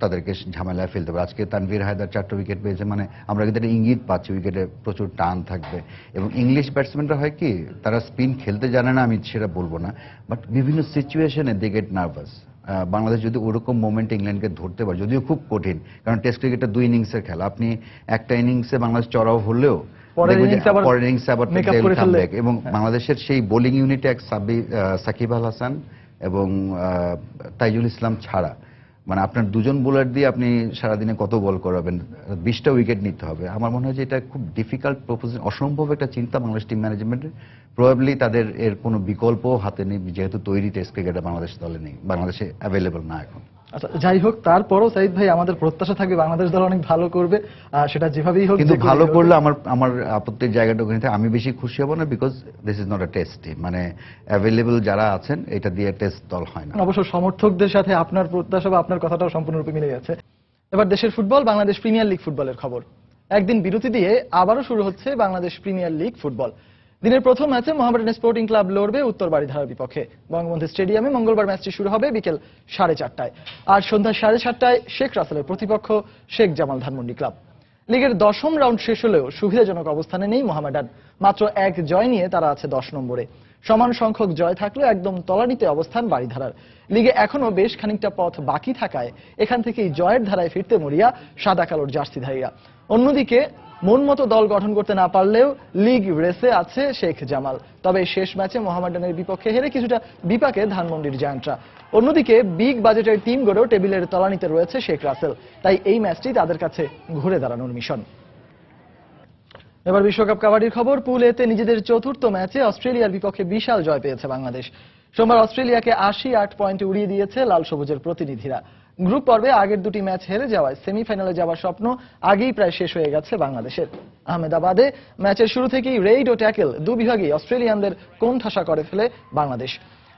B: তাদেরকে ঝামেলায় ফেলতে পারে। আজকে তানভীর হায়দার 4টা উইকেট পেয়েছে, মানে আমরা কিন্তু একটা ইঙ্গিত পাচ্ছি উইকেটে প্রচুর টান থাকবে। এবং ইংলিশ ব্যাটসম্যানরা হয় কি, তারা স্পিন খেলতে জানে না, আমি সেটা বলবো না, বাট বিভিন্ন সিচুয়েশনে দে গেট নার্ভাস। বাংলাদেশ যদি ওরকম মোমেন্টে ইংল্যান্ডকে ধরতে পারে, যদিও খুব কঠিন, কারণ টেস্ট ক্রিকেটটা 2 ইনিংসের খেলা, আপনি একটা ইনিংসে বাংলাদেশ চড়াও হলেও পরের ইনিংসে আবার এবং বাংলাদেশের সেই বোলিং ইউনিটে এক সাকিব আল হাসান এবং তাইজুল ইসলাম ছাড়া, মানে আপনার দুজন বোলার দিয়ে আপনি সারাদিনে কত বল করাবেন, 20টা উইকেট নিতে হবে। আমার মনে হয় যে এটা খুব ডিফিকাল্ট প্রপোজিশন, অসম্ভব একটা চিন্তা বাংলাদেশ টিম ম্যানেজমেন্টের। প্রবাবলি তাদের এর কোনো বিকল্প হাতে নেই, যেহেতু তৈরি টেস্ট ক্রিকেটে বাংলাদেশ দলে নেই, বাংলাদেশে অ্যাভেলেবল না এখন।
A: আচ্ছা, যাই হোক, তারপরও সাইদ ভাই আমাদের প্রত্যাশা থাকবে বাংলাদেশ দল অনেক ভালো করবে, সেটা যেভাবেই হোক।
B: কিন্তু ভালো করলে আমার আপত্তির জায়গাটা ওখানে থাকে, আমি বেশি খুশি হব না, because this is not a test team, মানে অ্যাভেলেবল যারা আছেন এটা দিয়ে টেস্ট দল হয় না।
A: অবশ্য সমর্থকদের সাথে আপনার প্রত্যাশা বা আপনার কথাটাও সম্পূর্ণরূপে মিলে যাচ্ছে। এবার দেশের ফুটবল, বাংলাদেশ প্রিমিয়ার লিগ ফুটবলের খবর। একদিন বিরতি দিয়ে আবারও শুরু হচ্ছে বাংলাদেশ প্রিমিয়ার লিগ ফুটবল। দিনের প্রথম ম্যাচে মোহামেডান স্পোর্টিং ক্লাব লড়বে উত্তর বারিধারার বিপক্ষে। বঙ্গবন্ধু স্টেডিয়ামে মঙ্গলবার ম্যাচটি শুরু হবে বিকেল 4:30টায়। আর সন্ধ্যা 7:30টায় শেখ রাসেলের প্রতিপক্ষ শেখ জামাল ধানমন্ডি ক্লাব। লিগের 10ম রাউন্ড শেষ হলেও সুবিধাজনক অবস্থানে নেই মোহামেডান। মাত্র 1 জয় নিয়ে তারা আছে 10 নম্বরে। সমান সংখ্যক জয় থাকলেও একদম তলানিতে অবস্থান বারিধারার। লিগে এখনো বেশ খানিকটা পথ বাকি থাকায় এখান থেকেই জয়ের ধারায় ফিরতে মরিয়া সাদা কালোর জার্সিধারীরা। অন্যদিকে মন মতো দল গঠন করতে না পারলেও লিগ রেসে আছে শেখ জামাল। তবে শেষ ম্যাচে মোহামেডানের বিপক্ষে হেরে কিছুটা বিপাকে ধানমন্ডির জায়ান্টরা। অন্যদিকে বিগ বাজেটের টিম গড়েও টেবিলের তলানিতে রয়েছে শেখ রাসেল। তাই এই ম্যাচটি তাদের কাছে ঘুরে দাঁড়ানোর মিশন। এবার বিশ্বকাপ কাবাডির খবর। পুল এতে নিজেদের চতুর্থ ম্যাচে অস্ট্রেলিয়ার বিপক্ষে বিশাল জয় পেয়েছে বাংলাদেশ। সোমবার অস্ট্রেলিয়াকে 88 পয়েন্টে উড়িয়ে দিয়েছে লাল সবুজের প্রতিনিধিরা। গ্রুপ পর্বে আগের দুটি ম্যাচ হেরে যাওয়ায় সেমিফাইনালে যাওয়ার স্বপ্ন আগেই প্রায় শেষ হয়ে গেছে বাংলাদেশের। আহমেদাবাদে ম্যাচের শুরু থেকেই রেইড ও ট্যাকেল দুবিভাগেই অস্ট্রেলিয়ানদের কোণঠাসা করে ফেলে বাংলাদেশ।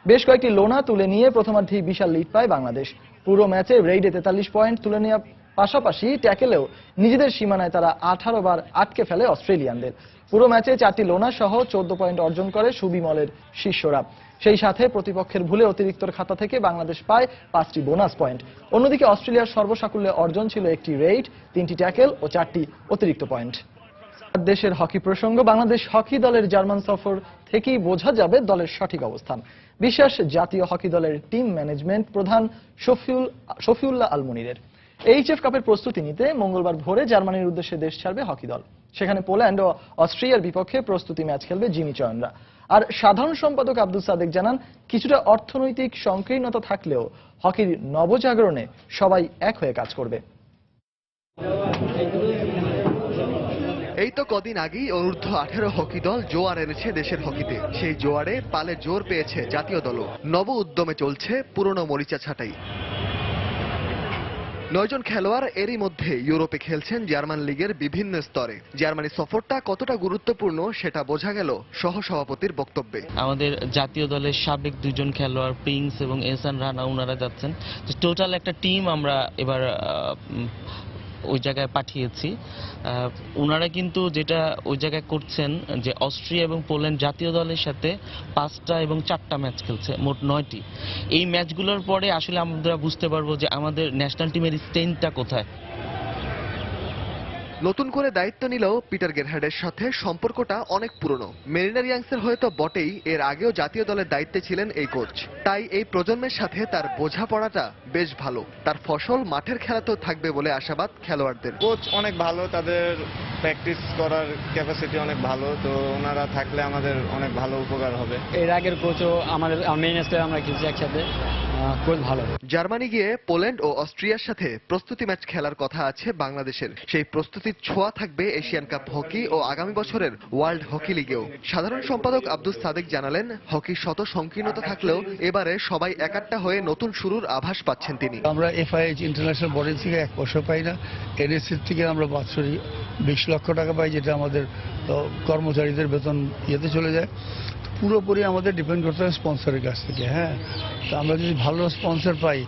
A: বেশ কয়েকটি লোনা তুলে নিয়ে প্রথমার্ধেই বিশাল লিড পায় বাংলাদেশ। পুরো ম্যাচে রেইডে 43 পয়েন্ট তুলে নেওয়া পাশাপাশি ট্যাকেলেও নিজেদের সীমানায় তারা 18 বার আটকে ফেলে অস্ট্রেলিয়ানদের। পুরো ম্যাচে 4টি লোনা সহ 14 পয়েন্ট অর্জন করে সুবিমলের শিষ্যরা। সেই সাথে প্রতিপক্ষের ভুলে অতিরিক্তর খাতা থেকে বাংলাদেশ পায় 5টি বোনাস পয়েন্ট। অন্যদিকে অস্ট্রেলিয়ার সর্বসাকুল্যে অর্জন ছিল 1টি রেইড, 3টি ট্যাকেল ও 4টি অতিরিক্ত পয়েন্ট। দেশের হকি প্রসঙ্গ। বাংলাদেশ হকি দলের জার্মান সফর থেকেই বোঝা যাবে দলের সঠিক অবস্থান। বিশ্বাস জাতীয় হকি দলের টিম ম্যানেজমেন্ট প্রধান শফিউল্লাহ আলমনিরের। এইচএফ কাপের প্রস্তুতি নিতে মঙ্গলবার ভোরে জার্মানির উদ্দেশ্যে দেশ ছাড়বে হকি দল। সেখানে পোল্যান্ড ও অস্ট্রিয়ার বিপক্ষে প্রস্তুতি ম্যাচ খেলবে জিমি চয়নরা। আর সাধারণ সম্পাদক আব্দুল সাদেক জানান, কিছুটা অর্থনৈতিক সংকীর্ণতা থাকলেও হকির নবজাগরণে সবাই এক হয়ে কাজ করবে।
O: এই তো কদিন আগেই অনূর্ধ্ব 18 হকি দল জোয়ার এনেছে দেশের হকিতে। সেই জোয়ারে পালে জোর পেয়েছে জাতীয় দলও। নব উদ্যমে চলছে পুরনো মরিচা ছাঁটাই। 9 জন খেলোয়াড় এরই মধ্যে ইউরোপে খেলছেন জার্মান লিগের বিভিন্ন স্তরে। জার্মানি সফরটা কতটা গুরুত্বপূর্ণ সেটা বোঝা গেল সহসভাপতির বক্তব্যে।
P: আমাদের জাতীয় দলের সাবেক 2 জন খেলোয়াড় প্রিন্স এবং এহসান রানা ওনারা যাচ্ছেন। টোটাল একটা টিম আমরা এবার ওই জায়গায় পাঠিয়েছি। ওনারা কিন্তু যেটা ওই জায়গায় করছেন যে অস্ট্রিয়া এবং পোল্যান্ড জাতীয় দলের সাথে 5টা এবং 4টা ম্যাচ খেলছে, মোট 9টি। এই ম্যাচগুলোর পরে আসলে আমরা বুঝতে পারবো যে আমাদের ন্যাশনাল টিমের স্ট্রেংথটা কোথায়।
O: নতুন করে দায়িত্ব নিলেও পিটার গেরহার্ডের সাথে সম্পর্কটা অনেক পুরনো। মেরিনারিয়ান্সের হয়তো বটেই, এর আগেও জাতীয় দলের দায়িত্বে ছিলেন এই কোচ। তাই এই প্রজন্মের সাথে তার বোঝাপড়াটা বেশ ভালো। তার ফসল মাঠের খেলাতেও থাকবে বলে আশাবাদ খেলোয়াড়দের।
Q: কোচ অনেক ভালো, তাদের প্র্যাকটিস করার ক্যাপাসিটি অনেক ভালো, তো ওনারা থাকলে আমাদের অনেক ভালো উপকার হবে।
L: এর আগের কোচও আমাদের মেইন স্টেজে আমরা খেলছি একসাথে, কোচ ভালো।
O: জার্মানি গিয়ে পোল্যান্ড ও অস্ট্রিয়ার সাথে প্রস্তুতি ম্যাচ খেলার কথা আছে বাংলাদেশের। সেই প্রস্তুতির ছোঁয়া থাকবে এশিয়ান কাপ হকি ও আগামী বছরের ওয়ার্ল্ড হকি লিগেও। সাধারণ সম্পাদক আব্দুল সাদেক জানালেন, হকির শত সংকীর্ণতা থাকলেও এবারে সবাই একাট্টা হয়ে নতুন শুরুর আভাস পাচ্ছেন তিনি।
R: আমরা FIH ইন্টারন্যাশনাল বডি থেকে 1 পয়সা পাই না। NSC থেকে আমরা বাৎসরিক 20 লক্ষ টাকা পাই, যেটা আমাদের কর্মচারীদের বেতন ইয়েতে চলে যায়। পুরোপুরি আমাদের ডিপেন্ড করতে হয় স্পন্সরের কাছ থেকে। হ্যাঁ, তো আমরা যদি ভালো স্পন্সর পাই,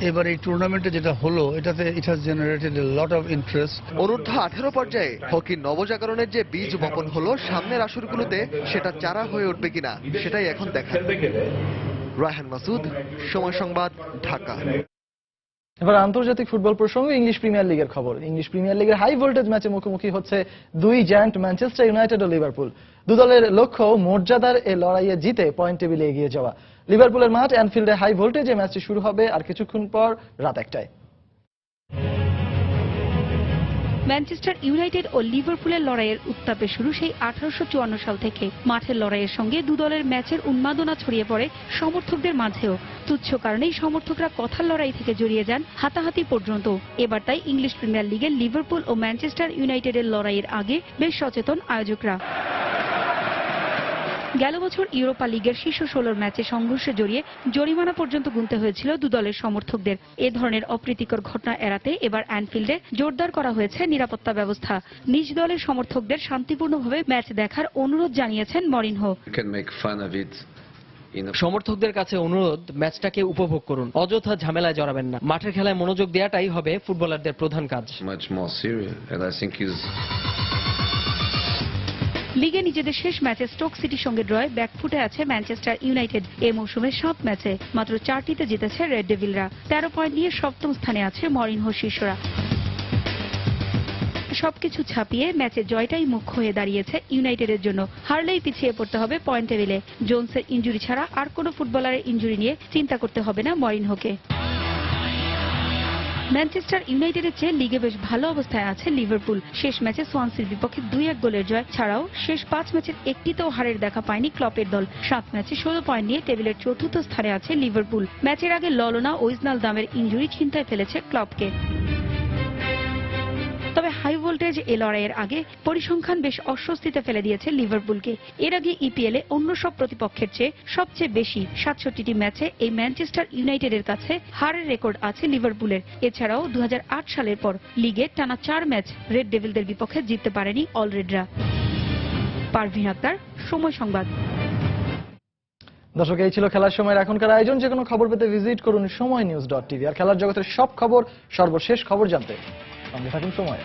R: এবার এই টুর্নামেন্টে যেটা হলো এটাতে it has generated A lot of interest.
O: অনূর্ধ্ব 18 পর্যায়ে হকির নবজাগরণের যে বীজ বপন হলো সামনের আসরগুলোতে, সেটা চারা হয়ে উঠবে কিনা সেটাই এখন দেখার। রায়হান মাসুদ, সময় সংবাদ, ঢাকা।
A: এবার আন্তর্জাতিক ফুটবল প্রসঙ্গে ইংলিশ প্রিমিয়ার লিগের খবর। ইংলিশ প্রিমিয়ার লিগের হাই ভোল্টেজ ম্যাচে মুখোমুখি হচ্ছে 2 জায়ান্ট ম্যানচেস্টার ইউনাইটেড ও লিভারপুল। দু দলের লক্ষ্য মর্যাদার এ লড়াইয়ে জিতে পয়েন্ট টেবিলে এগিয়ে যাওয়া। লিভারপুলের মাঠ অ্যানফিল্ডে হাই ভোল্টেজে ম্যাচটি শুরু হবে আর কিছুক্ষণ পর রাত 1টায়।
S: ম্যানচেস্টার ইউনাইটেড ও লিভারপুলের লড়াইয়ের উত্তাপে শুরু সেই 1854 সাল থেকে। মাঠের লড়াইয়ের সঙ্গে দু দলের ম্যাচের উন্মাদনা ছড়িয়ে পড়ে সমর্থকদের মাঝেও। তুচ্ছ কারণেই সমর্থকরা কথার লড়াই থেকে জড়িয়ে যান হাতাহাতি পর্যন্ত। এবার তাই ইংলিশ প্রিমিয়ার লিগের লিভারপুল ও ম্যানচেস্টার ইউনাইটেডের লড়াইয়ের আগে বেশ সচেতন আয়োজকরা। গেল বছর ইউরোপা লিগের শীর্ষ 16 ম্যাচে সংঘর্ষে জড়িয়ে জরিমানা পর্যন্ত গুনতে হয়েছিল দু দলের সমর্থকদের। এ ধরনের অপ্রীতিকর ঘটনা এড়াতে এবার অ্যানফিল্ডে জোরদার করা হয়েছে নিরাপত্তা ব্যবস্থা। নিজ দলের সমর্থকদের শান্তিপূর্ণভাবে ম্যাচ দেখার অনুরোধ জানিয়েছেন মরিনহো।
G: সমর্থকদের কাছে অনুরোধ, ম্যাচটাকে উপভোগ করুন, অযথা ঝামেলায় জড়াবেন না। মাঠের খেলায় মনোযোগ দেওয়াটাই হবে ফুটবলারদের প্রধান কাজ।
S: লিগে নিজেদের শেষ ম্যাচে স্টোক সিটির সঙ্গে ড্রয়ে ব্যাকফুটে আছে ম্যানচেস্টার ইউনাইটেড। এই মৌসুমে 7 ম্যাচে মাত্র 4টিতে জিতেছে রেড ডেভিলরা। 13 পয়েন্ট নিয়ে সপ্তম স্থানে আছে মরিনহো শিষ্যরা। সবকিছু ছাপিয়ে ম্যাচে জয়টাই মুখ্য হয়ে দাঁড়িয়েছে ইউনাইটেডের জন্য। হারলেই পিছিয়ে পড়তে হবে পয়েন্ট টেবিলে। জোনসের ইনজুরি ছাড়া আর কোনো ফুটবলারের ইনজুরি নিয়ে চিন্তা করতে হবে না মরিনহোকে। ম্যানচেস্টার ইউনাইটেডের চেয়ে লিগে বেশ ভালো অবস্থায় আছে লিভারপুল। শেষ ম্যাচে সোয়ানসির বিপক্ষে 2-1 গোলের জয় ছাড়াও শেষ 5 ম্যাচের একটিতেও হারের দেখা পায়নি ক্লপের দল। 7 ম্যাচে 16 পয়েন্ট নিয়ে টেবিলের চতুর্থ স্থানে আছে লিভারপুল। ম্যাচের আগে ললনা ওইজনালদামের ইনজুরি চিন্তায় ফেলেছে ক্লপকে। তবে হাই ভোল্টেজ এ লড়াইয়ের আগে পরিসংখ্যান বেশ অস্বস্তিতে ফেলে দিয়েছে লিভারপুলকে। এর আগে ইপিএলে অন্য সব প্রতিপক্ষের চেয়ে সবচেয়ে বেশি 67টি ম্যাচে এই ম্যানচেস্টার ইউনাইটেডের কাছে হারের রেকর্ড আছে লিভারপুলের। এছাড়াও 2008 সালের পর লিগে টানা 4 ম্যাচ রেড ডেভিলদের বিপক্ষে জিততে পারেনি অলরেডরা। পারভিন আক্তার, সময় সংবাদ।
A: দর্শক, এই ছিল খেলার সময়ের এখনকার আয়োজন। যে কোনো খবর পেতে ভিজিট করুন সময়নিউজ.tv। আর খেলার জগতের সব খবর, সর্বশেষ খবর জানতে সঙ্গে থাকুন সময়।